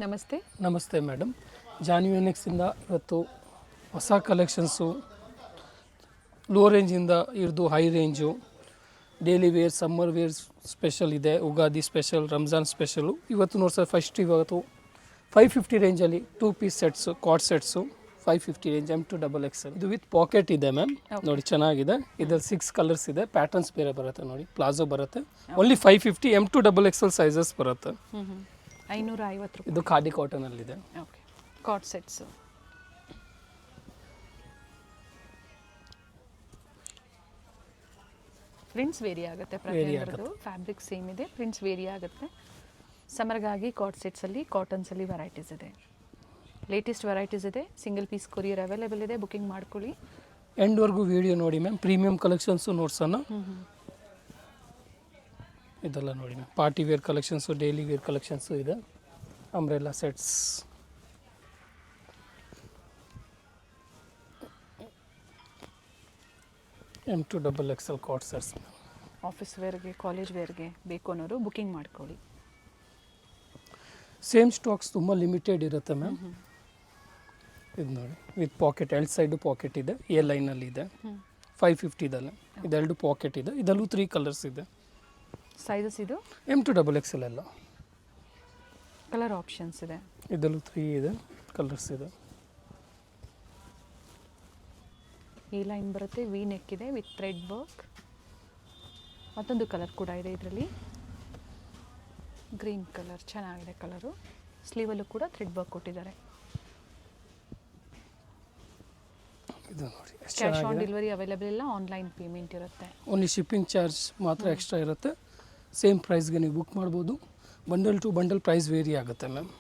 ನಮಸ್ತೆ. ನಮಸ್ತೆ madam. John ಯೂನಿಕ್ಸಿಂದ ಇವತ್ತು ಹೊಸ ಕಲೆಕ್ಷನ್ಸು ಲೋ ರೇಂಜಿಂದ ಹಿಡಿದು high range daily wear summer wear special ಇದೆ, ಉಗಾದಿ ಸ್ಪೆಷಲ್, ರಂಜಾನ್ ಸ್ಪೆಷಲು. ಇವತ್ತು ನೋಡಿ ಸರ್, ಫಸ್ಟ್ ಇವತ್ತು 550 ರೇಂಜಲ್ಲಿ 2 piece sets, card sets 550 range M2XXL. ಇದು ವಿತ್ ಪಾಕೆಟ್ ಇದೆ ಮ್ಯಾಮ್. ನೋಡಿ ಚೆನ್ನಾಗಿದೆ. ಇದರಲ್ಲಿ 6 ಕಲರ್ಸ್ ಇದೆ, ಪ್ಯಾಟರ್ನ್ಸ್ ಬೇರೆ ಬರುತ್ತೆ. ನೋಡಿ ಪ್ಲಾಜೋ ಬರುತ್ತೆ. ಓನ್ಲಿ 550 M2XXL ಸೈಜಸ್ ಬರುತ್ತೆ. 550 ರೂಪಾಯಿ. ಇದು ಖಾದಿ ಕಾಟನಲ್ಲಿದೆ. Okay, coord sets. Prints vary ಆಗುತ್ತೆ, ಪ್ರತಿಯೊಂದರದ್ದು ಫ್ಯಾಬ್ರಿಕ್ ಸೇಮ್ ಇದೆ, ಪ್ರಿಂಟ್ಸ್ ವೇರಿ ಆಗುತ್ತೆ. ಸಮರ್ಗಾಗಿ ಕಾರ್ಡ್ ಸೆಟ್ಸಲ್ಲಿ ಕಾಟನ್ಸಲ್ಲಿ ವೆರೈಟೀಸ್ ಇದೆ, ಲೇಟೆಸ್ಟ್ ವೆರೈಟೀಸ್ ಇದೆ. ಸಿಂಗಲ್ ಪೀಸ್ ಕೊರಿಯರ್ ಅವೈಲೇಬಲ್ ಇದೆ, ಬುಕಿಂಗ್ ಮಾಡ್ಕೊಳ್ಳಿ. ಎಂಡ್ವರೆಗೂ ವಿಡಿಯೋ ನೋಡಿ ಮ್ಯಾಮ್. ಪ್ರೀಮಿಯಂ ಕಲೆಕ್ಷನ್ಸು ನೋಡ್ಸೋಣ. ಇದೆಲ್ಲ ನೋಡಿ ma'am, party wear collections, daily wear collections ಇದೆ. Umbrella sets, M2XXL coord sets. Office ವೇರ್ಗೆ, ಕಾಲೇಜ್ ವೇರ್ಗೆ ಬೇಕು ಅನ್ನೋರು ಬುಕಿಂಗ್ ಮಾಡ್ಕೊಳ್ಳಿ. ಸೇಮ್ ಸ್ಟಾಕ್ಸ್ ತುಂಬ ಲಿಮಿಟೆಡ್ ಇರುತ್ತೆ ಮ್ಯಾಮ್. ಇದು ನೋಡಿ, ವಿತ್ ಪಾಕೆಟ್, ಎರಡು ಸೈಡು ಪಾಕೆಟ್ ಇದೆ, ಎ ಲೈನಲ್ಲಿ ಇದೆ. 550 ಇದಲ್ಲ, ಇದೆರಡು ಪಾಕೆಟ್ ಇದೆ. ಇದರಲ್ಲೂ 3 ಕಲರ್ಸ್ ಇದೆ. ಸೈಜಸ್ ಇದು M2XXL ಎಲ್ಲ ಕಲರ್ ಆಪ್ಷನ್ಸ್ ಇದೆ. ಇದರಲ್ಲೂ 3 ಇದೆ, ಕಲರ್ಸ್ ಇದೆ. ಈ ಲೈನ್ ಬರುತ್ತೆ, ವಿ ನೆಕ್ ಇದೆ ವಿತ್ ಥ್ರೆಡ್ ವರ್ಕ್. ಮತ್ತೊಂದು ಕಲರ್ ಕೂಡ ಇದೆ ಇದರಲ್ಲಿ, ಗ್ರೀನ್ ಕಲರ್, ಚೆನ್ನಾಗಿದೆ ಕಲರು. ಸ್ಲೀವಲ್ಲೂ ಕೂಡ ಥ್ರೆಡ್ ವರ್ಕ್ ಕೊಟ್ಟಿದ್ದಾರೆ. ಇದು ನೋಡಿ, ಕ್ಯಾಶ್ ಆನ್ ಡೆಲಿವರಿ ಅವೈಲೇಬಲ್ ಇಲ್ಲ, ಆನ್ಲೈನ್ ಪೇಮೆಂಟ್ ಇರುತ್ತೆ. ಓನ್ಲಿ ಶಿಪ್ಪಿಂಗ್ ಚಾರ್ಜ್ ಮಾತ್ರ ಎಕ್ಸ್ಟ್ರಾ ಇರುತ್ತೆ. ಸೇಮ್ ಪ್ರೈಸ್ಗೆ ನೀವು ಬುಕ್ ಮಾಡ್ಬೋದು. Bundle to bundle price vary ಆಗುತ್ತೆ ಮ್ಯಾಮ್.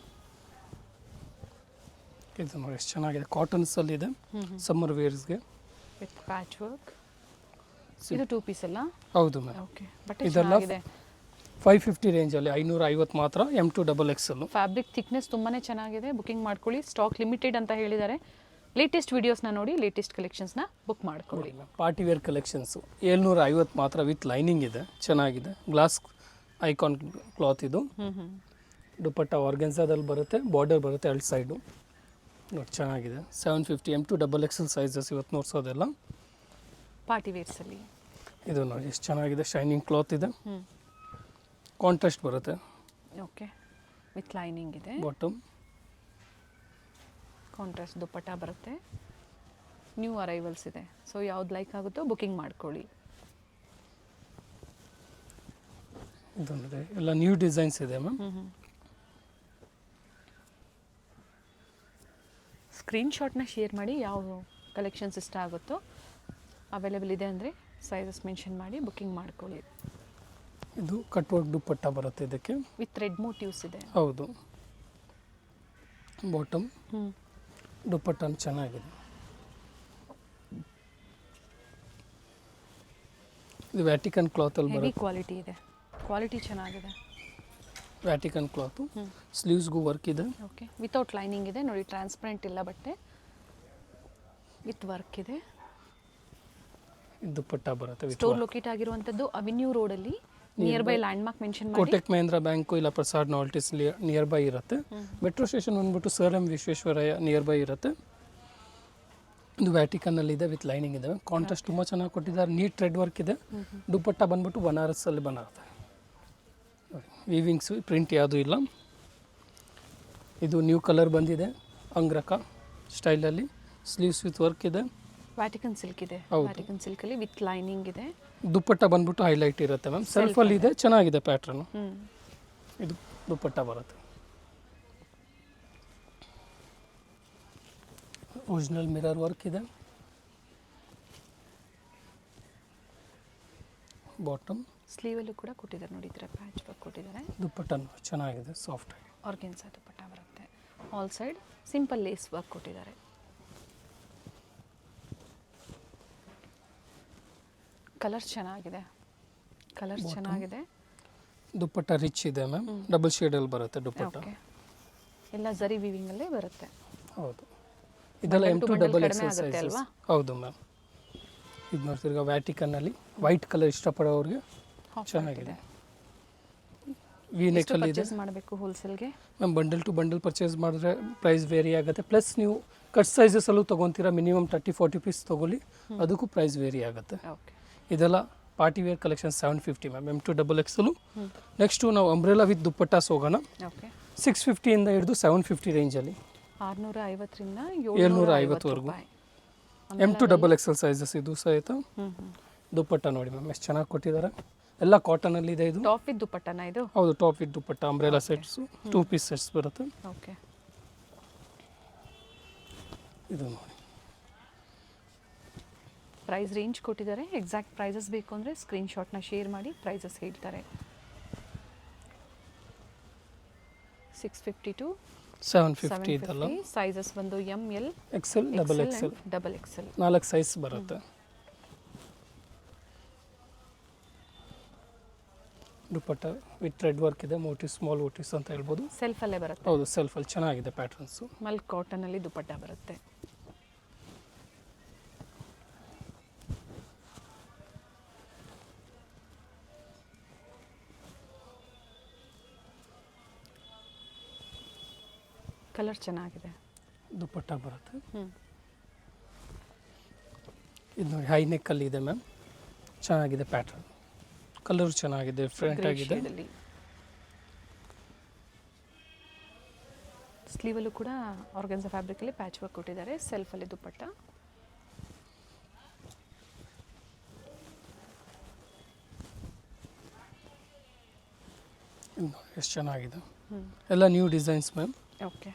ಇದು ನೋಡಿ ಎಷ್ಟು ಚೆನ್ನಾಗಿದೆ, ಕಾಟನ್ಸಲ್ಲಿದೆ, ಸಮ್ಮರ್ ವೇರ್ಸ್ಗೆ ವಿತ್ ಪ್ಯಾಚ್ ವರ್ಕ್. ಇದು 2 ಪೀಸ್ ಅಲ್ಲ? ಹೌದು ಮ್ಯಾಮ್. ಓಕೆ, ಬಟ್ ಇದೆಲ್ಲ ಚೆನ್ನಾಗಿದೆ. 550 ರೇಂಜಲ್ಲಿ 550 ಮಾತ್ರ M2XXL. ಫ್ಯಾಬ್ರಿಕ್ ಥಿಕ್ನೆಸ್ ತುಂಬಾ ಚೆನ್ನಾಗಿದೆ, ಬುಕಿಂಗ್ ಮಾಡ್ಕೊಳ್ಳಿ. ಸ್ಟಾಕ್ ಲಿಮಿಟೆಡ್ ಅಂತ ಹೇಳಿದ್ದಾರೆ. ಲೇಟೆಸ್ಟ್ ವೀಡಿಯೋಸ್ನ ನೋಡಿ, ಲೇಟೆಸ್ಟ್ ಕಲೆಕ್ಷನ್ಸ್ನ ಬುಕ್ ಮಾಡ್ಕೊಳ್ಳಿ. ಪಾರ್ಟಿ ವೇರ್ ಕಲೆಕ್ಷನ್ಸು 750 ಮಾತ್ರ, ವಿತ್ ಲೈನಿಂಗ್ ಇದೆ, ಚೆನ್ನಾಗಿದೆ. ಗ್ಲಾಸ್ ಐಕಾನ್ ಕ್ಲಾತ್ ಇದು. ದುಪಟ್ಟ ಆರ್ಗೆನ್ಸಾದಲ್ಲಿ ಬರುತ್ತೆ, ಬಾರ್ಡರ್ ಬರುತ್ತೆ ಎರಡು ಸೈಡು. ನೋಡಿ ಚೆನ್ನಾಗಿದೆ. 750 M2XXL ಸೈಜಸ್ ಇವತ್ತು ನೋಡ್ಸೋದೆಲ್ಲ ಪಾರ್ಟಿ ವೇರ್ಸಲ್ಲಿ. ಇದು ನೋಡಿ ಎಷ್ಟು ಚೆನ್ನಾಗಿದೆ, ಶೈನಿಂಗ್ ಕ್ಲಾತ್ ಇದೆ, ಕಾಂಟ್ರಾಸ್ಟ್ ಬರುತ್ತೆ. ಓಕೆ, ವಿತ್ ಲೈನಿಂಗ್ ಇದೆ, ಬಾಟಮ್ ಕಾಂಟ್ರಾಸ್ಟ್ ದುಪ್ಪಟ್ಟ ಬರುತ್ತೆ. ನ್ಯೂ ಅರೈವಲ್ಸ್ ಇದೆ, ಸೊ ಯಾವ್ದು ಲೈಕ್ ಆಗುತ್ತೋ ಬುಕಿಂಗ್ ಮಾಡ್ಕೊಳ್ಳಿ. ಇದೊಂದಿದೆ, ಎಲ್ಲ ನ್ಯೂ ಡಿಸೈನ್ಸ್ ಇದೆ ಮ್ಯಾಮ್. ಸ್ಕ್ರೀನ್ಶಾಟ್ನ ಶೇರ್ ಮಾಡಿ, ಯಾವ ಕಲೆಕ್ಷನ್ಸ್ ಇಷ್ಟ ಆಗುತ್ತೋ ಅವೈಲೇಬಲ್ ಇದೆ ಅಂದರೆ ಸೈಜಸ್ ಮೆನ್ಷನ್ ಮಾಡಿ ಬುಕಿಂಗ್ ಮಾಡ್ಕೊಳ್ಳಿ. ಇದು ಕಟ್ ವರ್ಕ್ ದುಪ್ಪಟ್ಟ ಬರುತ್ತೆ, ಇದಕ್ಕೆ ವಿತ್ ರೆಡ್ ಮೋಟಿವ್ಸ್ ಇದೆ. ಹೌದು. ಬಾಟಮ್ ದುಪ್ಪಟ್ಟ ಚೆನ್ನಾಗಿದೆ. ಇದು ವ್ಯಾಟಿಕನ್ ಕ್ಲಾತಲ್ಲಿ ಹೆವಿ ಬರುತ್ತೆ. ಕ್ವಾಲಿಟಿ ಇದೆ, ಕ್ವಾಲಿಟಿ ಚೆನ್ನಾಗಿದೆ. ವ್ಯಾಟಿಕನ್ ಕ್ಲಾತು, ಸ್ಲೀವ್ಸ್ಗೂ ವರ್ಕ್ ಇದೆ. ಓಕೆ, ವಿತೌಟ್ ಲೈನಿಂಗ್ ಇದೆ ನೋಡಿ, ಟ್ರಾನ್ಸ್ಪರೆಂಟ್ ಇಲ್ಲ ಬಟ್ಟೆ, ವಿತ್ ವರ್ಕ್ ಇದೆ. ದುಪ್ಪಟ್ಟ ಬರುತ್ತೆ. ಸ್ಟೋರ್ ಲೊಕೇಟ್ ಆಗಿರುವಂಥದ್ದು ಅವೆನ್ಯೂ ರೋಡಲ್ಲಿ, near by land mark mention ಮಾಡಿ. ಕೋಟಕ್ ಮಹೇಂದ್ರ ಬ್ಯಾಂಕು ಇಲ್ಲ ಪ್ರಸಾದ್ ನಾಲ್ಟಿಸ್ ನಿಯರ್ ಬೈ ಇರುತ್ತೆ. ಮೆಟ್ರೋ ಸ್ಟೇಷನ್ ಬಂದ್ಬಿಟ್ಟು sir M Visvesvaraya near by ಇರುತ್ತೆ. ಇದು ವ್ಯಾಟಿಕನ್ನಲ್ಲಿದೆ, ವಿತ್ ಲೈನಿಂಗ್ ಇದೆ. ಕಾಂಟ್ರಾಸ್ಟ್ ತುಂಬ ಚೆನ್ನಾಗಿ ಕೊಟ್ಟಿದ್ದಾರೆ, ನೀಟ್ ಥ್ರೆಡ್ ವರ್ಕ್ ಇದೆ. ದುಪ್ಪಟ್ಟ ಬಂದ್ಬಿಟ್ಟು ಬನಾರಸ್ಸಲ್ಲಿ ಬರುತ್ತೆ. ವೀವಿಂಗ್ಸು, ಪ್ರಿಂಟ್ ಯಾವುದೂ ಇಲ್ಲ. ಇದು ನ್ಯೂ ಕಲರ್ ಬಂದಿದೆ, ಅಂಗ್ರಕ ಸ್ಟೈಲಲ್ಲಿ. ಸ್ಲೀವ್ಸ್ ವಿತ್ ವರ್ಕ್ ಇದೆ. ವ್ಯಾಟಿಕನ್ ಸಿಲ್ಕ್ ಇದೆ, ವ್ಯಾಟಿಕನ್ ಸಿಲ್ಕಲ್ಲಿ ವಿತ್ ಲೈನಿಂಗ್ ಇದೆ. ದುಪ್ಪಟ್ಟ ಬಂದ್ಬಿಟ್ಟು ಹೈಲೈಟ್ ಇರುತ್ತೆ ಮ್ಯಾಮ್, ಸೆಲ್ಫಲ್ಲಿ ಇದೆ, ಚೆನ್ನಾಗಿದೆ ಪ್ಯಾಟ್ರನು. ಇದು ದುಪ್ಪಟ್ಟ ಬರುತ್ತೆ. ಒರಿಜಿನಲ್ ಮಿರರ್ ವರ್ಕ್ ಇದೆ. ಬಾಟಮ್ ಸ್ಲೀವಲ್ಲೂ ಕೂಡ ಕೊಟ್ಟಿದ್ದಾರೆ ನೋಡಿ, ಈ ಥರ ಪ್ಯಾಚ್ ವರ್ಕ್ ಕೊಟ್ಟಿದ್ದಾರೆ. ದುಪ್ಪಟ್ಟ ಚೆನ್ನಾಗಿದೆ, ಸಾಫ್ಟ್ ಆಗಿ. ಆರ್ಗೆನ್ಸಾ ದುಪ್ಪಟ್ಟ ಬರುತ್ತೆ. All side simple lace work ಕೊಟ್ಟಿದ್ದಾರೆ. ಕಲರ್ಸ್ ಚೆನ್ನಾಗಿದೆ, ಕಲರ್ಸ್ ಚೆನ್ನಾಗಿದೆ. ದುಪ್ಪಟ್ಟ ರಿಚ್ ಇದೆ ಮ್ಯಾಮ್, ಡಬಲ್ ಶೇಡಲ್ಲಿ ಬರುತ್ತೆ ದುಪ್ಪಟ್ಟ. ಎಲ್ಲ ಜರಿ ವೀವಿಂಗಲ್ಲೇ ಬರುತ್ತೆ. ಹೌದು. ಇದೆಲ್ಲ M2XXL ಸೈಜಸ್. ಹೌದು ಮ್ಯಾಮ್. ಇದು ನೋಡ್ತಿರ್ಗ ವ್ಯಾಟಿಕನ್ನಲ್ಲಿ ವೈಟ್ ಕಲರ್ ಇಷ್ಟಪಡೋರಿಗೆ ಚೆನ್ನಾಗಿದೆ. ವಿ ನೆಕ್ಕಲ್ಲಿ ಇದೆ ಪರ್ಚೇಸ್ ಮಾಡಬೇಕು ಹೋಲ್ಸೇಲ್ಗೆ? Ma'am bundle to bundle purchase ಮಾಡಿದ್ರೆ ಪ್ರೈಸ್ ವೇರಿ ಆಗುತ್ತೆ. ಪ್ಲಸ್ ನೀವು ಕಟ್ ಸೈಜಸಲ್ಲೂ ತೊಗೊತೀರಾ, ಮಿನಿಮಮ್ 30-40 ಪೀಸ್ ತೊಗೊಳ್ಳಿ, ಅದಕ್ಕೂ ಪ್ರೈಸ್ ವೇರಿ ಆಗುತ್ತೆ. ಓಕೆ. ಇದೆಲ್ಲ party wear collection 750 ma'am, M2XXL. Next ನಾವು ಅಂಬ್ರೆಲಾ ವಿತ್ ದುಪ್ಪಟ್ಟಾಸ್ ಹೋಗೋಣ. ಓಕೆ. 650ಇಂದ ಹಿಡಿದು 750 ರೇಂಜಲ್ಲಿ 650ರಿಂದ 750 ವರೆಗೂ. M2XXL ಸೈಜಸ್ ಇದು ಸಹಿತ. ದುಪ್ಪಟ್ಟ ನೋಡಿ ಮ್ಯಾಮ್ ಎಷ್ಟು ಚೆನ್ನಾಗಿ ಕೊಟ್ಟಿದ್ದಾರೆ, ಎಲ್ಲ ಕಾಟನಲ್ಲಿ ಇದೆ. ಇದು ಟಾಪ್ ವಿತ್ ದುಪ್ಪಟ್ಟನ ಇದು? ಹೌದು, top with dupatta umbrella sets 2 piece sets ಬರುತ್ತೆ. ಓಕೆ. ಇದು ನೋಡಿ ಪ್ರೈಸ್ ರೇಂಜ್ ಕೊಟ್ಟಿದ್ದಾರೆ. ಎಕ್ಸಾಕ್ಟ್ ಪ್ರೈಸಸ್ ಬೇಕು ಅಂದರೆ ಸ್ಕ್ರೀನ್ಶಾಟ್ನ ಶೇರ್ ಮಾಡಿ, ಪ್ರೈಸಸ್ ಹೇಳ್ತಾರೆ. 650 to 750 ಇದೆಲ್ಲ. ಸೈಜಸ್ ಬಂದು ML, XL, XXL. XXL 4 size ಬರುತ್ತೆ. ದುಪ್ಪಟ್ಟ ವಿತ್ ಥ್ರೆಡ್ ವರ್ಕ್ ಇದೆ, ಮೋಟಿವ್ಸ್, ಸ್ಮಾಲ್ ಮೋಟಿವ್ಸ್ ಅಂತ ಹೇಳ್ಬೋದು. ಸೆಲ್ಫಲ್ಲೇ ಬರುತ್ತೆ? ಹೌದು, ಸೆಲ್ಫಲ್ಲಿ ಚೆನ್ನಾಗಿದೆ ಪ್ಯಾಟರ್ನ್ಸು. ಮಲ್ಕ್ ಕಾಟನಲ್ಲಿ ದುಪ್ಪಟ್ಟ ಬರುತ್ತೆ. ಕಲರ್ ಚೆನ್ನಾಗಿದೆ. ದುಪ್ಪಟ್ಟ ಬರುತ್ತೆ. ಇದು ನೋಡಿ ಹೈ ನೆಕ್ಕಲ್ಲಿ ಇದೆ ಮ್ಯಾಮ್, ಚೆನ್ನಾಗಿದೆ ಪ್ಯಾಟರ್ನ್, ಕಲರ್ ಚೆನ್ನಾಗಿದೆ, ಡಿಫ್ರೆಂಟ್ ಆಗಿದೆ. ಸ್ಲೀವಲ್ಲೂ ಕೂಡ ಆರ್ಗನ್ಸಾ ಫ್ಯಾಬ್ರಿಕಲ್ಲಿ ಪ್ಯಾಚ್ ವರ್ಕ್ ಕೊಟ್ಟಿದ್ದಾರೆ. ಸೆಲ್ಫಲ್ಲಿ ದುಪ್ಪಟ್ಟ. ಎಷ್ಟು ಚೆನ್ನಾಗಿದೆ, ಎಲ್ಲ new designs ma'am. Okay.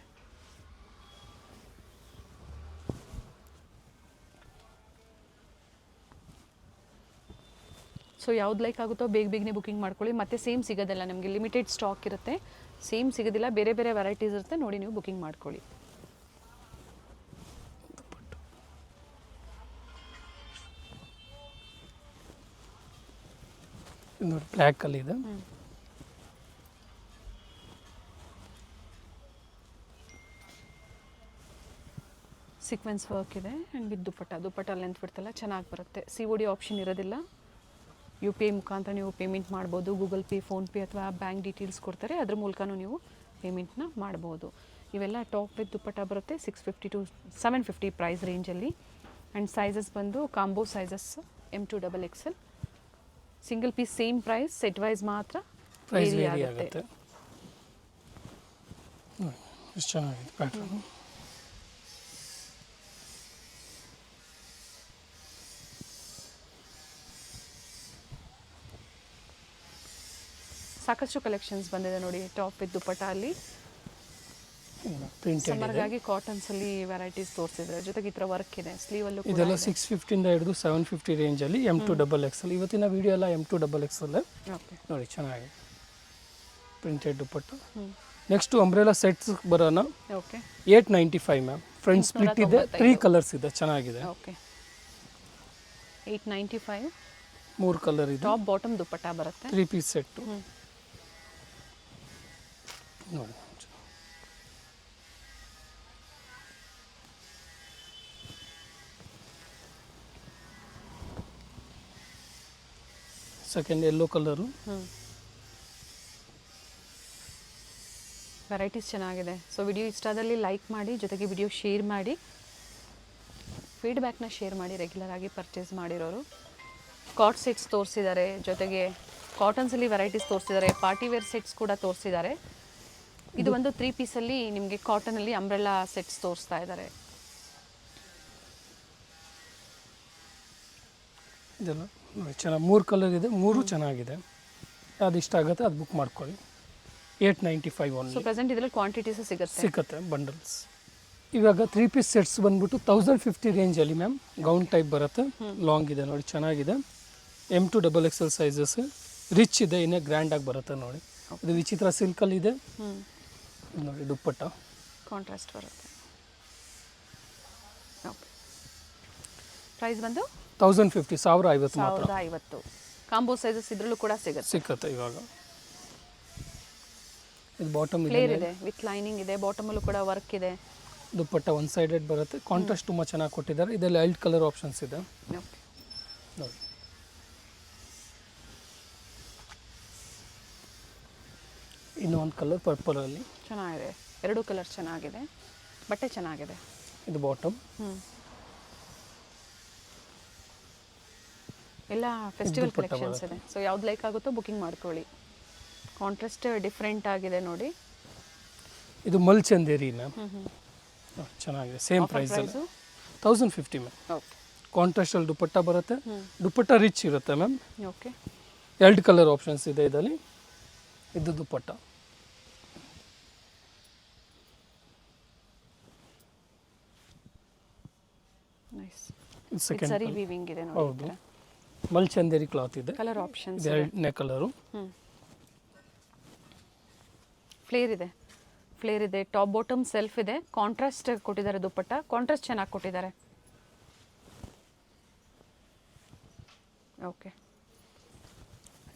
So ಯಾವ್ದು ಲೈಕ್ ಆಗುತ್ತೋ ಬೇಗನೆ ಬುಕಿಂಗ್ ಮಾಡ್ಕೊಳ್ಳಿ. ಮತ್ತೆ ಸೇಮ್ ಸಿಗೋದಿಲ್ಲ ನಿಮಗೆ, ಲಿಮಿಟೆಡ್ ಸ್ಟಾಕ್ ಇರುತ್ತೆ, ಸೇಮ್ ಸಿಗೋದಿಲ್ಲ, ಬೇರೆ ಬೇರೆ ವೆರೈಟೀಸ್ ಇರುತ್ತೆ. ನೋಡಿ ನೀವು ಬುಕಿಂಗ್ ಮಾಡ್ಕೊಳ್ಳಿ. ನೋಡಿ ಬ್ಲ್ಯಾಕಲ್ಲಿ ಇದೆ. ಸೀಕ್ವೆನ್ಸ್ ವರ್ಕ್ ಇದೆ ಆ್ಯಂಡ್ ವಿತ್ ದುಪ್ಪಟ್ಟ ಲೆಂತ್ ಬಿಡ್ತಲ್ಲ ಚೆನ್ನಾಗಿ ಬರುತ್ತೆ. COD ಆಪ್ಷನ್ ಇರೋದಿಲ್ಲ. UPI ಮುಖಾಂತರ ನೀವು ಪೇಮೆಂಟ್ ಮಾಡ್ಬೋದು. ಗೂಗಲ್ ಪೇ, ಫೋನ್ಪೇ ಅಥವಾ ಬ್ಯಾಂಕ್ ಡೀಟೇಲ್ಸ್ ಕೊಡ್ತಾರೆ, ಅದ್ರ ಮೂಲಕನೂ ನೀವು ಪೇಮೆಂಟ್ನ ಮಾಡ್ಬೋದು. ಇವೆಲ್ಲ ಟಾಪ್ ವಿತ್ ದುಪ್ಪಟ್ಟ ಬರುತ್ತೆ. 650 to 750 ಪ್ರೈಸ್ ರೇಂಜಲ್ಲಿ. ಆ್ಯಂಡ್ ಸೈಜಸ್ ಬಂದು combo sizes M2XXL. Single piece same price, set wise ಮಾತ್ರ ಪ್ರೈಸ್ ವೇರಿ ವೇರಿ ಆಗುತ್ತೆ. ಆಗುತ್ತೆ. ಎಷ್ಟು ಚೆನ್ನಾಗಿದೆ ಪ್ಯಾಟರ್ನ್. ಸಾಕಷ್ಟು ಕಲೆಕ್ಷನ್ಸ್ ಬಂದಿದೆ ನೋಡಿ ಟಾಪ್ ವಿತ್ ದುಪ್ಪಟ್ಟ ಅಲ್ಲಿ. ಪ್ರಿಂಟೆಡ್ ಇದೆ. ಸಮ್ಮರ್ಗಾಗಿ ಕಾಟನ್ಸ್ ಅಲ್ಲಿ ವೆರೈಟೀಸ್ ತೋರಿಸಿದ್ರೆ, ಜೊತೆಗೆ ಈ ಥರ ವರ್ಕ್ ಇದೆ ಸ್ಲೀವಲ್ಲೂ ಕೂಡ ಇದೆಲ್ಲ ಇದೆ. 650ಇಂದ ಹಿಡಿದು 750 ರೇಂಜಲ್ಲಿ M2XXL. ಇವತ್ತಿನ ವಿಡಿಯೋ ಎಲ್ಲ M2XXL. ಓಕೆ. ನೋಡಿ ಚೆನ್ನಾಗಿದೆ ಪ್ರಿಂಟೆಡ್ ದುಪ್ಪಟ್ಟ. ನೆಕ್ಸ್ಟು ಅಂಬ್ರೆಲಾ ಸೆಟ್ಸ್ ಬರೋಣ. ಓಕೆ. 895 ಮ್ಯಾಮ್. ಫ್ರಂಟ್ ಸ್ಪ್ಲಿಟ್ ಇದೆ, 3 ಕಲರ್ಸ್ ಇದೆ, ಚೆನ್ನಾಗಿದೆ. ಓಕೆ. 895 3 ಕಲರ್ ಇದೆ. ಟಾಪ್ ಬಾಟಮ್ ದುಪ್ಪಟ್ಟ ಬರುತ್ತೆ. 3 ಪೀಸ್ ಸೆಟ್ಟು ನೋಡಿ. Second yellow colour. ವೆರೈಟೀಸ್ ಚೆನ್ನಾಗಿದೆ. ಸೊ ವಿಡಿಯೋ ಇಷ್ಟದಲ್ಲಿ ಲೈಕ್ ಮಾಡಿ, ಜೊತೆಗೆ ವಿಡಿಯೋ ಶೇರ್ ಮಾಡಿ, ಫೀಡ್ಬ್ಯಾಕ್ನ ಶೇರ್ ಮಾಡಿ. ರೆಗ್ಯುಲರ್ ಆಗಿ ಪರ್ಚೇಸ್ ಮಾಡಿರೋರು ಕಾಟ್ ಸೆಟ್ಸ್ ತೋರಿಸಿದ್ದಾರೆ, ಜೊತೆಗೆ ಕಾಟನ್ಸಲ್ಲಿ ವೆರೈಟೀಸ್ ತೋರಿಸಿದ್ದಾರೆ, ಪಾರ್ಟಿ ವೇರ್ ಸೆಟ್ಸ್ ಕೂಡ ತೋರಿಸಿದ್ದಾರೆ. ಇದು ಒಂದು 3 ಪೀಸಲ್ಲಿ ನಿಮಗೆ ಕಾಟನಲ್ಲಿ ಅಂಬ್ರೆಲಾ ಸೆಟ್ಸ್ ತೋರಿಸ್ತಾ ಇದ್ದಾರೆ. ಇದೆಲ್ಲ ನೋಡಿ ಚೆನ್ನಾಗಿ 3 ಕಲರ್ ಇದೆ, 3 ಚೆನ್ನಾಗಿದೆ. ಅದು ಇಷ್ಟ ಆಗುತ್ತೆ ಅದು ಬುಕ್ ಮಾಡ್ಕೊಳ್ಳಿ. 895 ಓನ್ಲಿ. ಸೊ ಪ್ರೆಸೆಂಟ್ ಇದರಲ್ಲಿ ಕ್ವಾಂಟಿಟೀಸ್ ಸಿಗುತ್ತೆ ಬಂಡಲ್ಸ್. ಇವಾಗ 3 ಪೀಸ್ ಸೆಟ್ಸ್ ಬಂದ್ಬಿಟ್ಟು 1050 ರೇಂಜಲ್ಲಿ ಮ್ಯಾಮ್. ಗೌನ್ ಟೈಪ್ ಬರುತ್ತೆ, ಲಾಂಗ್ ಇದೆ ನೋಡಿ, ಚೆನ್ನಾಗಿದೆ. M2XXL ಸೈಜಸ್, ರಿಚ್ ಇದೆ, ಇನ್ನೇ ಗ್ರ್ಯಾಂಡಾಗಿ ಬರುತ್ತೆ ನೋಡಿ. ಇದು ವಿಚಿತ್ರ ಸಿಲ್ಕಲ್ಲಿ ಇದೆ ನೋಡಿ. ದುಪ್ಪಟ್ಟ ಕಾಂಟ್ರಾಸ್ಟ್ ಬರುತ್ತೆ. ಓಕೆ. ಪ್ರೈಸ್ ಬಂದು 1050, 1050 ಮಾತ್ರ 1050. ಕಾಂಬೋ ಸೈಜಸ್ ಇದರಲ್ಲೂ ಕೂಡ ಸಿಕ್ಕತ್ತೆ ಇವಾಗ. ಇದು ಬಾಟಮ್ ಫ್ಲೇರ್ ಇದೆ, ಇದೆ, ವಿತ್ ಲೈನಿಂಗ್ ಇದೆ, ಬಾಟಮಲ್ಲೂ ಕೂಡ ವರ್ಕ್ ಇದೆ. ದುಪ್ಪಟ್ಟ 1 ಸೈಡೆಡ್ ಬರುತ್ತೆ. ಕಾಂಟ್ರಾಸ್ಟ್ ತುಂಬ ಚೆನ್ನಾಗಿ ಕೊಟ್ಟಿದ್ದಾರೆ. ಇದರಲ್ಲಿ ಲೈಟ್ ಕಲರ್ ಆಪ್ಷನ್ಸ್ ಇದೆ ಓಕೆ. ನೋಡಿ. ಇನ್ನೊಂದು ಕಲರ್ ಪರ್ಪಲಲ್ಲಿ. ಚೆನ್ನಾಗಿದೆ, ಎರಡು ಕಲರ್ ಚೆನ್ನಾಗಿದೆ, ಬಟ್ಟೆ ಚೆನ್ನಾಗಿದೆ. ಇದು ಬಾಟಮ್. ಎಲ್ಲ ಫೆಸ್ಟಿವಲ್ ಕಲೆಕ್ಷನ್ಸ್ ಇದೆ. ಸೊ ಯಾವ್ದು ಲೈಕ್ ಆಗುತ್ತೋ ಬುಕಿಂಗ್ ಮಾಡ್ಕೊಳ್ಳಿ. ಕಾಂಟ್ರಾಸ್ಟ್ ಡಿಫ್ರೆಂಟ್ ಆಗಿದೆ ನೋಡಿ. ಇದು ಮಲ್ಚಂದೇರಿ ಮ್ಯಾಮ್. ಚೆನ್ನಾಗಿದೆ, ಸೇಮ್ ಪ್ರೈಸ್ 1050 ಮ್ಯಾಮ್. ಓಕೆ, ಕಾಂಟ್ರಾಸ್ಟಲ್ಲಿ ದುಪ್ಪಟ್ಟ ಬರುತ್ತೆ. ದುಪ್ಪಟ್ಟ ರಿಚ್ ಇರುತ್ತೆ ಮ್ಯಾಮ್. ಓಕೆ, 2 ಕಲರ್ ಆಪ್ಷನ್ಸ್ ಇದೆ ಇದರಲ್ಲಿ. ಇದು ದುಪ್ಪಟ್ಟ. ನೈಸ್. ಸೆಕೆಂಡ್ ಸರಿ ವೀವಿಂಗ್ ಇದೆ ಹೌದು, ನೋಡಿ. ಮಲ್ಚಂದೇರಿ ಕ್ಲಾತ್ ಇದೆ. ಕಲರ್ ಆಪ್ಷನ್ಸ್ ಇದು 2ನೇ ಕಲರು. ಫ್ಲೇರ್ ಇದೆ, ಫ್ಲೇರ್ ಇದೆ, ಟಾಪ್ ಬಾಟಮ್ ಸೆಲ್ಫ್ ಇದೆ. ಕಾಂಟ್ರಾಸ್ಟ್ ಕೊಟ್ಟಿದ್ದಾರೆ, ದುಪ್ಪಟ್ಟ ಕಾಂಟ್ರಾಸ್ಟ್ ಚೆನ್ನಾಗಿ ಕೊಟ್ಟಿದ್ದಾರೆ. ಓಕೆ,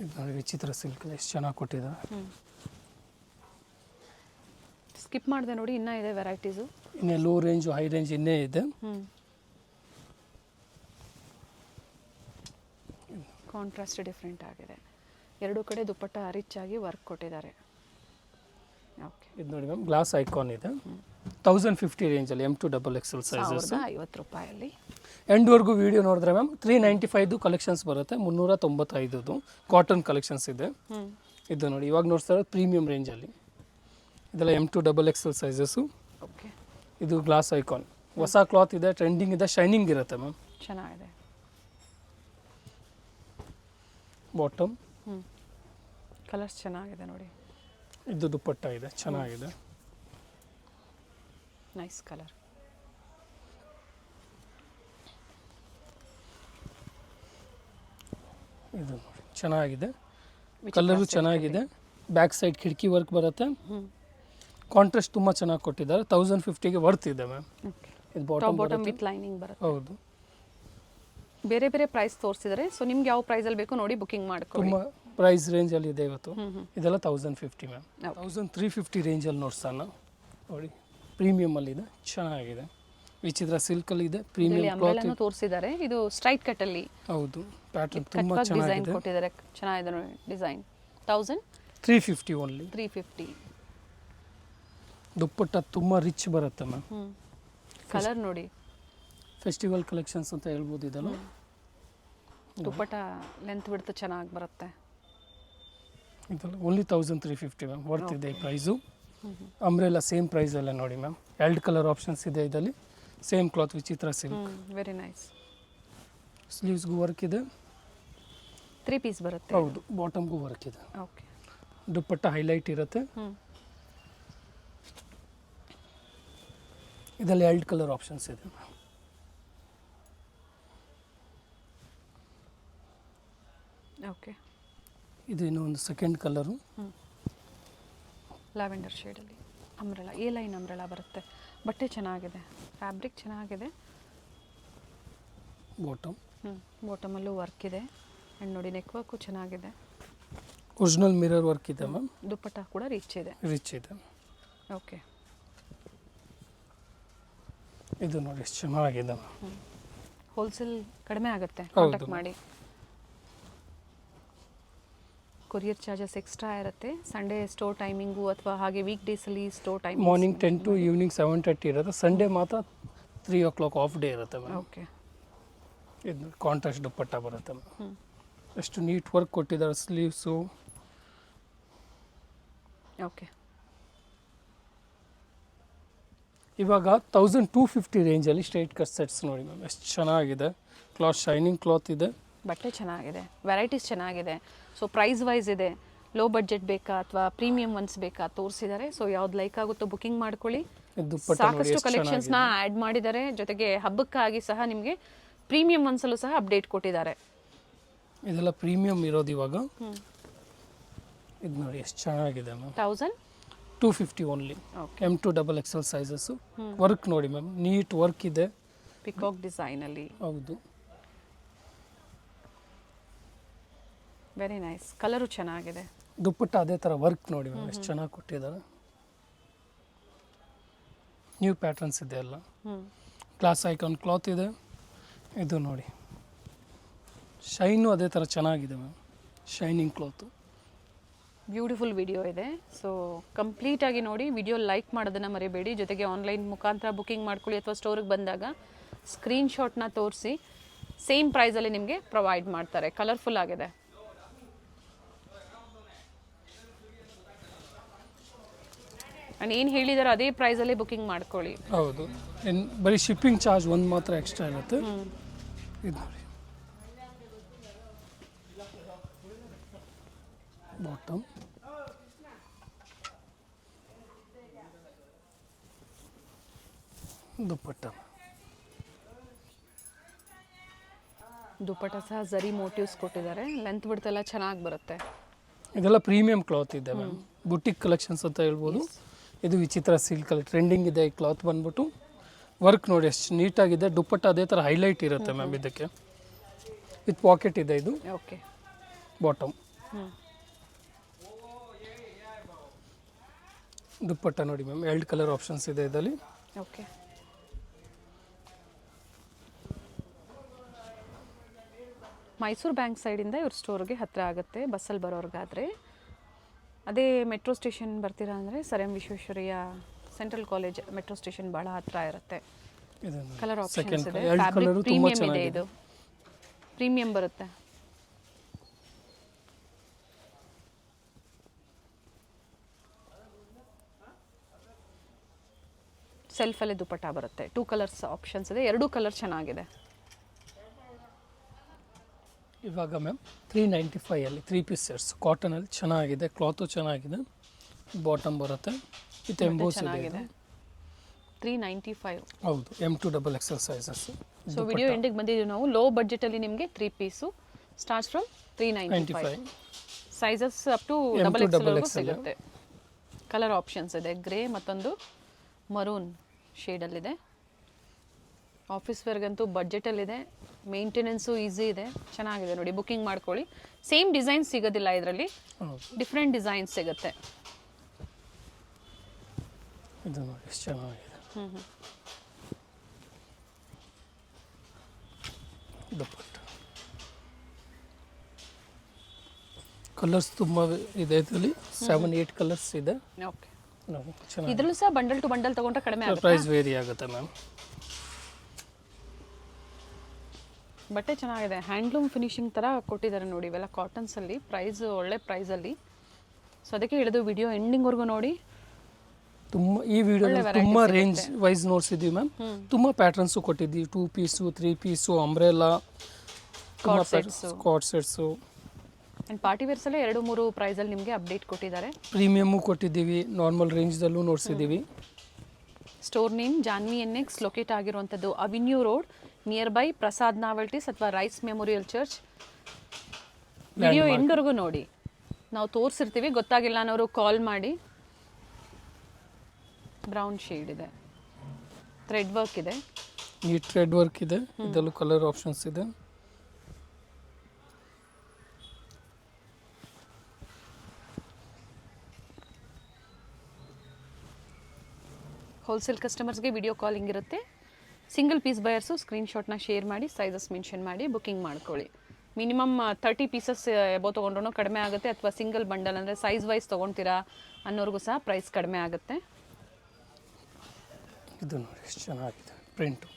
ಇದು ವಿಚಿತ್ರ ಸಿಲ್ಕ್ ಎಷ್ಟು ಚೆನ್ನಾಗಿ ಕೊಟ್ಟಿದ್ದಾರೆ. ಸ್ಕಿಪ್ ಮಾಡಿದೆ ನೋಡಿ, ಇನ್ನೂ ಇದೆ ವೆರೈಟೀಸು. ಇನ್ನೇ ಲೋ ರೇಂಜು ಹೈ ರೇಂಜ್ ಇನ್ನೇ ಇದೆ. ಕಾಂಟ್ರಾಸ್ಟ್ ಡಿಫ್ರೆಂಟ್ ಆಗಿದೆ. ಎರಡು ಕಡೆ ದುಪ್ಪಟ್ಟ ರಿಚ್ ಆಗಿ ವರ್ಕ್ ಕೊಟ್ಟಿದ್ದಾರೆ. ಓಕೆ, ಇದು ನೋಡಿ ಮ್ಯಾಮ್, ಗ್ಲಾಸ್ ಐಕಾನ್ ಇದೆ. 1050 ರೇಂಜಲ್ಲಿ M2XXL ಸೈಜಸ್. 50 ರೂಪಾಯಲ್ಲಿ ಎಂಡ್ವರೆಗೂ ವಿಡಿಯೋ ನೋಡಿದ್ರೆ ಮ್ಯಾಮ್ 395 ಕಲೆಕ್ಷನ್ಸ್ ಬರುತ್ತೆ. 395 ಕಾಟನ್ ಕಲೆಕ್ಷನ್ಸ್ ಇದೆ. ಇದು ನೋಡಿ, ಇವಾಗ ನೋಡ್ತಾ ಇರೋದು ಪ್ರೀಮಿಯಂ ರೇಂಜಲ್ಲಿ. ಇದೆಲ್ಲ M2XXL ಸೈಜಸ್ಸು. ಓಕೆ, ಇದು ಗ್ಲಾಸ್ ಐಕಾನ್, ಹೊಸ ಕ್ಲಾತ್ ಇದೆ, ಟ್ರೆಂಡಿಂಗ್ ಇದೆ, ಶೈನಿಂಗ್ ಇರುತ್ತೆ ಮ್ಯಾಮ್. ಚೆನ್ನಾಗಿದೆ. ಬಾಟಮ್. ಕಲರ್ಸ್ ಚೆನ್ನಾಗಿದೆ ನೋಡಿ. ಇದು ದುಪ್ಪಟ್ಟ ಇದೆ, ಚೆನ್ನಾಗಿದೆ. Nice colour. ಇದು ನೋಡಿ, ಚೆನ್ನಾಗಿದೆ, ಕಲರು ಚೆನ್ನಾಗಿದೆ. ಬ್ಯಾಕ್ ಸೈಡ್ ಕಿಟಕಿ ವರ್ಕ್ ಬರುತ್ತೆ. ಕಾಂಟ್ರಾಸ್ಟ್ ತುಂಬ ಚೆನ್ನಾಗಿ ಕೊಟ್ಟಿದ್ದಾರೆ. 1050ಗೆ ವರ್ತ್ ಇದೆ ಮ್ಯಾಮ್. ಇದು ಟಾಪ್ ಬಾಟಮ್ ವಿತ್ ಲೈನಿಂಗ್ ಬರುತ್ತೆ. ಹೌದು, ಬೇರೆ ಬೇರೆ ಪ್ರೈಸ್ ತೋರಿಸಿದ್ದಾರೆ. ಸೊ ನಿಮ್ಗೆ ಯಾವ ಪ್ರೈಸಲ್ಲಿ ಬೇಕೋ ನೋಡಿ ಬುಕಿಂಗ್ ಮಾಡ್ಕೊಳ್ಳಿ. ತುಂಬ ಪ್ರೈಸ್ ರೇಂಜಲ್ಲಿ ಇದೆ ಇವತ್ತು. ಇದೆಲ್ಲ 1050 ಮ್ಯಾಮ್. 1350 ರೇಂಜಲ್ಲಿ ನೋಡ್ಸೋಣ ನೋಡಿ. ಪ್ರೀಮಿಯಮಲ್ಲಿ ಇದೆ, ಚೆನ್ನಾಗಿದೆ. ವಿಚಿತ್ರ ಸಿಲ್ಕಲ್ಲಿ ಇದೆ, ಪ್ರೀಮಿಯಂ ಕ್ಲಾತ್ ತೋರಿಸಿದ್ದಾರೆ. ಇದು ಸ್ಟ್ರೈಟ್ ಕಟ್ ಅಲ್ಲಿ. ಹೌದು, ಪ್ಯಾಟರ್ನ್ ತುಂಬ ಚೆನ್ನಾಗಿದೆ, ಕೊಟ್ಟಿದ್ದಾರೆ. ಚೆನ್ನಾಗಿದೆ ನೋಡಿ ಡಿಸೈನ್. 1350 ಓನ್ಲಿ. 350. ದುಪ್ಪಟ್ಟ ತುಂಬ ರಿಚ್ ಬರುತ್ತೆ ಮ್ಯಾಮ್. ಕಲರ್ ನೋಡಿ, ಫೆಸ್ಟಿವಲ್ ಕಲೆಕ್ಷನ್ಸ್ ಅಂತ ಹೇಳ್ಬೋದು ಇದೆಲ್ಲ. ದುಪ್ಪಟ್ಟ ಲೆಂತ್ ಬಿಡ್ತು ಚೆನ್ನಾಗಿ ಬರುತ್ತೆ. ಇದೆಲ್ಲ ಓನ್ಲಿ 1350 ಮ್ಯಾಮ್. ವರ್ತ್ ಇದೆ ಈ ಪ್ರೈಸು. ಅಂಬ್ರೆಲ್ಲ ಸೇಮ್ ಪ್ರೈಸಲ್ಲೇ ನೋಡಿ ಮ್ಯಾಮ್. 2 ಕಲರ್ ಆಪ್ಷನ್ಸ್ ಇದೆ ಇದರಲ್ಲಿ. ಸೇಮ್ ಕ್ಲಾತ್, ವಿಚಿತ್ರ ಸಿಲ್ಕ್. Very nice. ಸ್ಲೀವ್ಸ್ಗೂ ವರ್ಕ್ ಇದೆ. 3 ಪೀಸ್ ಬರುತ್ತೆ. ಹೌದು, ಬಾಟಮ್ಗೂ ವರ್ಕ್ ಇದೆ. ಓಕೆ, ದುಪ್ಪಟ್ಟ ಹೈಲೈಟ್ ಇರುತ್ತೆ. ಇದರಲ್ಲಿ 2 ಕಲರ್ ಆಪ್ಷನ್ಸ್ ಇದೆ. ಓಕೆ, ಇದು ಇನ್ನೊಂದು ಸೆಕೆಂಡ್ ಕಲರು. ಲ್ಯಾವೆಂಡರ್ ಶೇಡಲ್ಲಿ ಅಂಬ್ರೆಲಾ, ಎ ಲೈನ್ ಅಂಬ್ರೆಲಾ ಬರುತ್ತೆ. ಬಟ್ಟೆ ಚೆನ್ನಾಗಿದೆ, ಫ್ಯಾಬ್ರಿಕ್ ಚೆನ್ನಾಗಿದೆ. ಬಾಟಮ್. ಬಾಟಮಲ್ಲೂ ವರ್ಕ್ ಇದೆ. ಆ್ಯಂಡ್ ನೋಡಿ ನೆಕ್ ವರ್ಕು ಚೆನ್ನಾಗಿದೆ. ಒರಿಜಿನಲ್ ಮಿರರ್ ವರ್ಕ್ ಇದೆ ಮ್ಯಾಮ್. ದುಪ್ಪಟ್ಟ ಕೂಡ ರಿಚ್ ಇದೆ. ರಿಚ್ ಇದೆ. ಓಕೆ, ಇದು ನೋಡಿ ಎಷ್ಟು ಚೆನ್ನಾಗಿದೆ. ಹೋಲ್ಸೇಲ್ ಕಡಿಮೆ ಆಗುತ್ತೆ, ಕಾಂಟ್ಯಾಕ್ಟ್ ಮಾಡಿ. ಕೊರಿಯರ್ ಚಾರ್ಜಸ್ ಎಕ್ಸ್ಟ್ರಾ ಇರುತ್ತೆ. ಸಂಡೇ ಸ್ಟೋರ್ ಟೈಮಿಂಗು ಅಥವಾ ಹಾಗೆ ವೀಕ್ ಡೇಸಲ್ಲಿ store timing morning 10 to evening 7:30 ಇರುತ್ತೆ. ಸಂಡೇ ಮಾತ್ರ 3 o'clock ಆಫ್ ಡೇ ಇರುತ್ತೆ ಮ್ಯಾಮ್. ಓಕೆ, ಇದು ಕಾಂಟ್ರಾಸ್ಟ್ ದುಪ್ಪಟ್ಟ ಬರುತ್ತೆ ಮ್ಯಾಮ್. ಎಷ್ಟು ನೀಟ್ ವರ್ಕ್ ಕೊಟ್ಟಿದ್ದಾರೆ ಸ್ಲೀವ್ಸು. ಓಕೆ, ಇವಾಗ 1250 ರೇಂಜಲ್ಲಿ ಸ್ಟ್ರೈಟ್ ಕಟ್ ಸೆಟ್ಸ್ ನೋಡಿ ಮ್ಯಾಮ್, ಎಷ್ಟು ಚೆನ್ನಾಗಿದೆ. ಕ್ಲಾತ್ ಶೈನಿಂಗ್ ಕ್ಲಾತ್ ಇದೆ. ಬಟ್ಟೆ ಚೆನ್ನಾಗಿದೆ, ವೆರೈಟೀಸ್ ಚೆನ್ನಾಗಿದೆ. ಸೊ ಪ್ರೈಸ್ ವೈಸ್ ಇದೆ. ಲೋ ಬಡ್ಜೆಟ್ ಬೇಕಾ ಅಥವಾ ಪ್ರೀಮಿಯಂ ಒನ್ಸ್ ಬೇಕಾ ತೋರಿಸಿದ್ದಾರೆ. ಸೊ ಯಾವ್ದು ಲೈಕ್ ಆಗುತ್ತೋ ಬುಕಿಂಗ್ ಮಾಡ್ಕೊಳ್ಳಿ. ಸಾಕಷ್ಟು ಕಲೆಕ್ಷನ್ಸ್ನ ಆ್ಯಡ್ ಮಾಡಿದ್ದಾರೆ. ಜೊತೆಗೆ ಹಬ್ಬಕ್ಕಾಗಿ ಸಹ ನಿಮಗೆ ಪ್ರೀಮಿಯಂ ಒನ್ಸಲ್ಲೂ ಸಹ ಅಪ್ಡೇಟ್ ಕೊಟ್ಟಿದ್ದಾರೆ. ಇದೆಲ್ಲ ಪ್ರೀಮಿಯಂ ಇರೋದು ಇವಾಗ. ಇದು ನೋಡಿ ಎಷ್ಟು ಚೆನ್ನಾಗಿದೆ ma'am. 1250 only. M2XXL sizes. Work ನೋಡಿ ಮ್ಯಾಮ್, ನೀಟ್ ವರ್ಕ್ ಇದೆ. ಪಿಕಾಕ್ ಡಿಸೈನಲ್ಲಿ. ಹೌದು, ವೆರಿ ನೈಸ್. ಕಲರು ಚೆನ್ನಾಗಿದೆ. ದುಪ್ಪಟ್ಟ ಅದೇ ಥರ ವರ್ಕ್ ನೋಡಿ ಮ್ಯಾಮ್, ಎಷ್ಟು ಚೆನ್ನಾಗಿ ಕೊಟ್ಟಿದ್ದಾರೆ. ನ್ಯೂ ಪ್ಯಾಟರ್ನ್ಸ್ ಇದೆ ಎಲ್ಲ. ಗ್ಲಾಸ್ ಐಕಾನ್ ಕ್ಲಾತ್ ಇದೆ. ಇದು ನೋಡಿ, ಶೈನು ಅದೇ ಥರ ಚೆನ್ನಾಗಿದೆ ma'am, shining cloth. Beautiful video ಇದೆ. ಸೊ ಕಂಪ್ಲೀಟಾಗಿ ನೋಡಿ, ವಿಡಿಯೋ ಲೈಕ್ ಮಾಡೋದನ್ನು ಮರಿಬೇಡಿ. ಜೊತೆಗೆ ಆನ್ಲೈನ್ ಮುಖಾಂತರ ಬುಕ್ಕಿಂಗ್ ಮಾಡ್ಕೊಳ್ಳಿ ಅಥವಾ ಸ್ಟೋರಿಗೆ ಬಂದಾಗ ಸ್ಕ್ರೀನ್ಶಾಟ್ನ ತೋರಿಸಿ ಸೇಮ್ ಪ್ರೈಸಲ್ಲಿ ನಿಮಗೆ ಪ್ರೊವೈಡ್ ಮಾಡ್ತಾರೆ. ಕಲರ್ಫುಲ್ ಆಗಿದೆ. ಆ್ಯಂಡ್ ಏನು ಹೇಳಿದಾರೋ ಅದೇ ಪ್ರೈಸಲ್ಲಿ ಬುಕ್ಕಿಂಗ್ ಮಾಡ್ಕೊಳ್ಳಿ. ಹೌದು, ಬರೀ ಶಿಪ್ಪಿಂಗ್ ಚಾರ್ಜ್ ಒಂದು ಮಾತ್ರ ಎಕ್ಸ್ಟ್ರಾ ಇರುತ್ತೆ. ಇದು ನೋಡಿ, ಬಾಟಮ್ ದುಪ್ಪಟ್ಟ ಸಹ ಝರಿ ಮೋಟಿವ್ಸ್ ಕೊಟ್ಟಿದ್ದಾರೆ. ಲೆಂತ್ ಬಿಡ್ತೆಲ್ಲ ಚೆನ್ನಾಗಿ ಬರುತ್ತೆ. ಇದೆಲ್ಲ ಪ್ರೀಮಿಯಂ ಕ್ಲಾತ್ ಇದೆ ಮ್ಯಾಮ್, ಬುಟಿಕ್ ಕಲೆಕ್ಷನ್ಸ್ ಅಂತ ಹೇಳ್ಬೋದು. ಇದು ವಿಚಿತ್ರ ಸಿಲ್ಕ್ ಅಲ್ಲಿ ಟ್ರೆಂಡಿಂಗ್ ಇದೆ. ಈ ಕ್ಲಾತ್ ಬಂದ್ಬಿಟ್ಟು ವರ್ಕ್ ನೋಡಿ ಎಷ್ಟು ನೀಟಾಗಿದೆ. ದುಪ್ಪಟ್ಟ ಅದೇ ಥರ ಹೈಲೈಟ್ ಇರುತ್ತೆ ಮ್ಯಾಮ್ ಇದಕ್ಕೆ. ವಿತ್ ಪಾಕೆಟ್ ಇದೆ. ಇದು ಓಕೆ ಬಾಟಮ್. ದುಪ್ಪಟ್ಟ ನೋಡಿ ಮ್ಯಾಮ್, 2 ಕಲರ್ ಆಪ್ಷನ್ಸ್ ಇದೆ ಇದರಲ್ಲಿ. ಓಕೆ, ಮೈಸೂರು ಬ್ಯಾಂಕ್ ಸೈಡಿಂದ ಇವ್ರ ಸ್ಟೋರ್ಗೆ ಹತ್ತಿರ ಆಗುತ್ತೆ ಬಸ್ಸಲ್ಲಿ ಬರೋರ್ಗಾದರೆ. ಅದೇ ಮೆಟ್ರೋ ಸ್ಟೇಷನ್ ಬರ್ತೀರಾ ಅಂದರೆ sir M Visvesvaraya central college metro station ಭಾಳ ಹತ್ತಿರ ಇರುತ್ತೆ. ಕಲರ್ ಆಪ್ಷನ್ಸ್ ಇದೆ. ಫ್ಯಾಬ್ರಿಕ್ ಪ್ರೀಮಿಯಂ ಇದೆ. ಇದು ಪ್ರೀಮಿಯಂ ಬರುತ್ತೆ. ಸೆಲ್ಫಲ್ಲೇ ದುಪ್ಪಟ್ಟ ಬರುತ್ತೆ. 2 ಕಲರ್ಸ್ ಆಪ್ಷನ್ಸ್ ಇದೆ. 2 ಕಲರ್ ಚೆನ್ನಾಗಿದೆ. ಇವಾಗ ಮ್ಯಾಮ್ 395 ಅಲ್ಲಿ 3 ಪೀಸ್ ಸೆಟ್ಸ್ ಕಾಟನಲ್ಲಿ ಚೆನ್ನಾಗಿದೆ. ಕ್ಲಾತು ಚೆನ್ನಾಗಿದೆ. ಬಾಟಮ್ ಬರುತ್ತೆ ವಿತ್ ಎಂಬೋಸ್ ಇದೆ. 395. ಹೌದು, M2 XXL ಸೈಜಸ್. ಸೊ ವಿಡಿಯೋ ಎಂಡಿಗೆ ಬಂದಿದ್ದೀವಿ ನಾವು. ಲೋ ಬಡ್ಜೆಟಲ್ಲಿ ನಿಮಗೆ 3 piece starts from 395. Sizes up to XXL ಸಿಗುತ್ತೆ. ಕಲರ್ ಆಪ್ಷನ್ಸ್ ಇದೆ. ಗ್ರೇ ಮತ್ತೊಂದು ಮರೂನ್ ಶೇಡಲ್ಲಿದೆ. ಆಫೀಸ್ ವೇರ್ಗಂತೂ ಬಡ್ಜೆಟಲ್ಲಿದೆ. ಮೇಂಟೆನೆನ್ಸು ಈಸಿ ಇದೆ. ಚೆನ್ನಾಗಿದೆ ನೋಡಿ, ಬುಕ್ಕಿಂಗ್ ಮಾಡ್ಕೊಳ್ಳಿ. ಸೇಮ್ ಡಿಸೈನ್ ಸಿಗೋದಿಲ್ಲ ಇದರಲ್ಲಿ, ಡಿಫ್ರೆಂಟ್ ಡಿಸೈನ್ ಸಿಗುತ್ತೆ. ಇದು ನೋಡಿ ಎಷ್ಟು ಚೆನ್ನಾಗಿದೆ. ದುಪ್ಪಟ್ಟ ಕಲರ್ಸ್ ತುಂಬ ಇದೆ. ಇದರಲ್ಲಿ 7-8 ಕಲರ್ಸ್ ಇದೆ. ಓಕೆ, ಇದರಲ್ಲೂ ಸಹ ಬಂಡಲ್ ಟು ಬಂಡಲ್ ತಗೊಂಡ್ರೆ ಕಡಿಮೆ ಆಗುತ್ತೆ. ಪ್ರೈಸ್ ವೇರಿ ಆಗುತ್ತೆ ಮ್ಯಾಮ್. ಬಟ್ಟೆ ಚೆನ್ನಾಗಿದೆ. ಹ್ಯಾಂಡ್ಲೂಮ್ ಫಿನಿಶಿಂಗ್ ಥರ ಕೊಟ್ಟಿದ್ದಾರೆ ನೋಡಿ. ಇವೆಲ್ಲ ಕಾಟನ್ಸಲ್ಲಿ ಪ್ರೈಸ್ ಒಳ್ಳೆ ಪ್ರೈಸಲ್ಲಿ. ಸೊ ಅದಕ್ಕೆ ಹೇಳಿದ್ದು ವಿಡಿಯೋ ಎಂಡಿಂಗ್ವರೆಗೂ ನೋಡಿ. ತುಂಬ ಈ ವಿಡಿಯೋದಲ್ಲಿ ತುಂಬ ರೇಂಜ್ ವೈಸ್ ನೋಡ್ಸಿದ್ದೀವಿ ಮ್ಯಾಮ್. ತುಂಬ ಪ್ಯಾಟರ್ನ್ಸು ಕೊಟ್ಟಿದ್ದೀವಿ. 2 piece 3 piece umbrella skirt sets and party ವೇರ್ಸಲ್ಲೇ 2-3 ಪ್ರೈಸಲ್ಲಿ ನಿಮಗೆ ಅಪ್ಡೇಟ್ ಕೊಟ್ಟಿದ್ದಾರೆ. ಪ್ರೀಮಿಯಮ್ಮು ಕೊಟ್ಟಿದ್ದೀವಿ, ನಾರ್ಮಲ್ ರೇಂಜ್ದಲ್ಲೂ ನೋಡ್ಸಿದ್ದೀವಿ. Store name Janvi NX, locate ಆಗಿರುವಂಥದ್ದು avenue road, near by Prasad novelties ಅಥವಾ ರೈಸ್ ಮೆಮೋರಿಯಲ್ ಚರ್ಚ್. ವಿಡಿಯೋ ಎಂಡ್ವರೆಗೂ ನೋಡಿ. ನಾವು ತೋರಿಸಿರ್ತೀವಿ, ಗೊತ್ತಾಗಿಲ್ಲ ಅನ್ನೋರು ಕಾಲ್ ಮಾಡಿ. ಬ್ರೌನ್ ಶೇಡ್ ಇದೆ. ಥ್ರೆಡ್ ವರ್ಕ್ ಇದೆ. ಈ ಥ್ರೆಡ್ ವರ್ಕ್ ಇದೆ. ಇದರಲ್ಲೂ ಕಲರ್ ಆಪ್ಷನ್ಸ್ ಇದೆ. ಹೋಲ್ಸೇಲ್ ಕಸ್ಟಮರ್ಸ್ಗೆ ವಿಡಿಯೋ ಕಾಲಿಂಗ್ ಇರುತ್ತೆ. ಸಿಂಗಲ್ ಪೀಸ್ ಬಯರ್ಸು ಸ್ಕ್ರೀನ್ಶಾಟ್ನ ಶೇರ್ ಮಾಡಿ, ಸೈಜಸ್ ಮೆನ್ಷನ್ ಮಾಡಿ ಬುಕ್ಕಿಂಗ್ ಮಾಡ್ಕೊಳ್ಳಿ. ಮಿನಿಮಮ್ 30 ಪೀಸಸ್ ಎಬೋ ತೊಗೊಂಡ್ರೂ ಕಡಿಮೆ ಆಗುತ್ತೆ. ಅಥವಾ ಸಿಂಗಲ್ ಬಂಡಲ್ ಅಂದರೆ ಸೈಜ್ ವೈಸ್ ತೊಗೊಳ್ತೀರಾ ಅನ್ನೋರ್ಗೂ ಸಹ ಪ್ರೈಸ್ ಕಡಿಮೆ ಆಗುತ್ತೆ. ಇದು ನೋಡಿ ಎಷ್ಟು ಚೆನ್ನಾಗಿದೆ ಪ್ರಿಂಟು.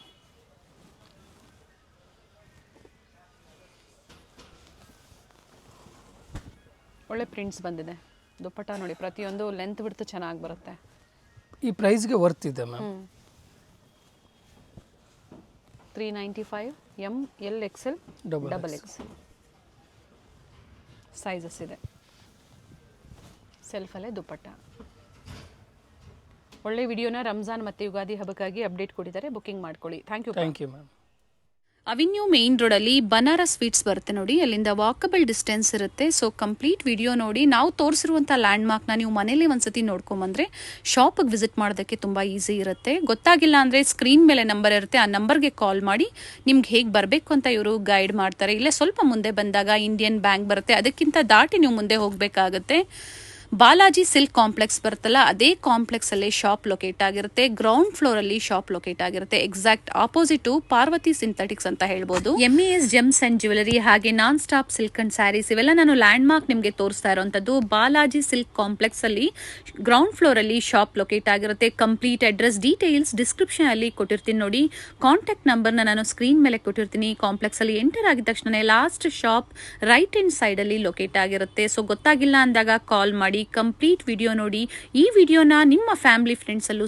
ಒಳ್ಳೆ ಪ್ರಿಂಟ್ಸ್ ಬಂದಿದೆ. ದುಪ್ಪಟ್ಟ ನೋಡಿ, ಪ್ರತಿಯೊಂದು ಲೆಂತ್ ಬಿಡ್ತು ಚೆನ್ನಾಗಿ ಬರುತ್ತೆ. ಈ ಪ್ರೈಸ್ಗೆ ವರ್ತ್ ಇದೆ ma'am. 395 M, L, XL, XXL sizes ಇದೆ. ಸೆಲ್ಫಲ್ಲೇ ದುಪ್ಪಟ್ಟ. ಒಳ್ಳೆ ವಿಡಿಯೋನ ರಂಜಾನ್ ಮತ್ತು ಯುಗಾದಿ ಹಬ್ಬಕ್ಕಾಗಿ ಅಪ್ಡೇಟ್ ಕೊಟ್ಟಿದ್ದಾರೆ. ಬುಕ್ಕಿಂಗ್ ಮಾಡ್ಕೊಳ್ಳಿ. Thank you ma'am. Avenue main ರೋಡಲ್ಲಿ ಬನಾರಸ್ ಸ್ವೀಟ್ಸ್ ಬರುತ್ತೆ ನೋಡಿ. ಅಲ್ಲಿಂದ ವಾಕಬಲ್ ಡಿಸ್ಟೆನ್ಸ್ ಇರುತ್ತೆ. ಸೊ ಕಂಪ್ಲೀಟ್ ವಿಡಿಯೋ ನೋಡಿ. ನಾವು ತೋರಿಸಿರುವಂಥ ಲ್ಯಾಂಡ್ಮಾರ್ಕ್ನ ನೀವು ಮನೇಲಿ ಒಂದ್ಸತಿ ನೋಡ್ಕೊಂಬಂದ್ರೆ ಶಾಪಿಗೆ ವಿಸಿಟ್ ಮಾಡೋದಕ್ಕೆ ತುಂಬ ಈಸಿ ಇರುತ್ತೆ. ಗೊತ್ತಾಗಿಲ್ಲ ಅಂದರೆ ಸ್ಕ್ರೀನ್ ಮೇಲೆ ನಂಬರ್ ಇರುತ್ತೆ, ಆ ನಂಬರ್ಗೆ ಕಾಲ್ ಮಾಡಿ ನಿಮ್ಗೆ ಹೇಗೆ ಬರಬೇಕು ಅಂತ ಇವರು ಗೈಡ್ ಮಾಡ್ತಾರೆ. ಇಲ್ಲೇ ಸ್ವಲ್ಪ ಮುಂದೆ ಬಂದಾಗ ಇಂಡಿಯನ್ ಬ್ಯಾಂಕ್ ಬರುತ್ತೆ, ಅದಕ್ಕಿಂತ ದಾಟಿ ನೀವು ಮುಂದೆ ಹೋಗಬೇಕಾಗತ್ತೆ. ಬಾಲಾಜಿ ಸಿಲ್ಕ್ ಕಾಂಪ್ಲೆಕ್ಸ್ ಬರುತ್ತಲ್ಲ ಅದೇ ಕಾಂಪ್ಲೆಕ್ಸ್ ಅಲ್ಲಿ ಶಾಪ್ ಲೊಕೇಟ್ ಆಗಿರುತ್ತೆ. ಗ್ರೌಂಡ್ ಫ್ಲೋರ್ ಅಲ್ಲಿ ಶಾಪ್ ಲೊಕೇಟ್ ಆಗಿರುತ್ತೆ. ಎಕ್ಸಾಕ್ಟ್ ಆಪೋಸಿಟ್ ಪಾರ್ವತಿ ಸಿಂಥೆಟಿಕ್ಸ್ ಅಂತ ಹೇಳ್ಬೋದು. MES ಜೆಮ್ಸ್ ಅಂಡ್ ಜ್ಯುವೆಲರಿ ಹಾಗೆ non stop silk and saris ಇವೆಲ್ಲ ನಾನು ಲ್ಯಾಂಡ್ ಮಾರ್ಕ್ ನಿಮಗೆ ತೋರಿಸ್ತಾ ಇರುವಂತದ್ದು. ಬಾಲಾಜಿ ಸಿಲ್ಕ್ ಕಾಂಪ್ಲೆಕ್ಸ್ ಅಲ್ಲಿ ಗ್ರೌಂಡ್ ಫ್ಲೋರ್ ಅಲ್ಲಿ ಶಾಪ್ ಲೊಕೇಟ್ ಆಗಿರುತ್ತೆ. ಕಂಪ್ಲೀಟ್ ಅಡ್ರೆಸ್ ಡೀಟೇಲ್ಸ್ ಡಿಸ್ಕ್ರಿಪ್ಷನ್ ಅಲ್ಲಿ ಕೊಟ್ಟಿರ್ತೀನಿ ನೋಡಿ. ಕಾಂಟ್ಯಾಕ್ಟ್ ನಂಬರ್ ನಾನು ಸ್ಕ್ರೀನ್ ಮೇಲೆ ಕೊಟ್ಟಿರ್ತೀನಿ. ಕಾಂಪ್ಲೆಕ್ಸ್ ಅಲ್ಲಿ ಎಂಟರ್ ಆಗಿದ ತಕ್ಷಣ last shop right hand side ಅಲ್ಲಿ ಲೊಕೇಟ್ ಆಗಿರುತ್ತೆ. ಸೊ ಗೊತ್ತಾಗಿಲ್ಲ ಅಂದಾಗ ಕಾಲ್ ಮಾಡಿ, ಕಂಪ್ಲೀಟ್ ವಿಡಿಯೋ ನೋಡಿ. ಈ ವಿಡಿಯೋನ ನಿಮ್ಮ ಫ್ಯಾಮಿಲಿ ಫ್ರೆಂಡ್ಸ್ ಅಲ್ಲೂ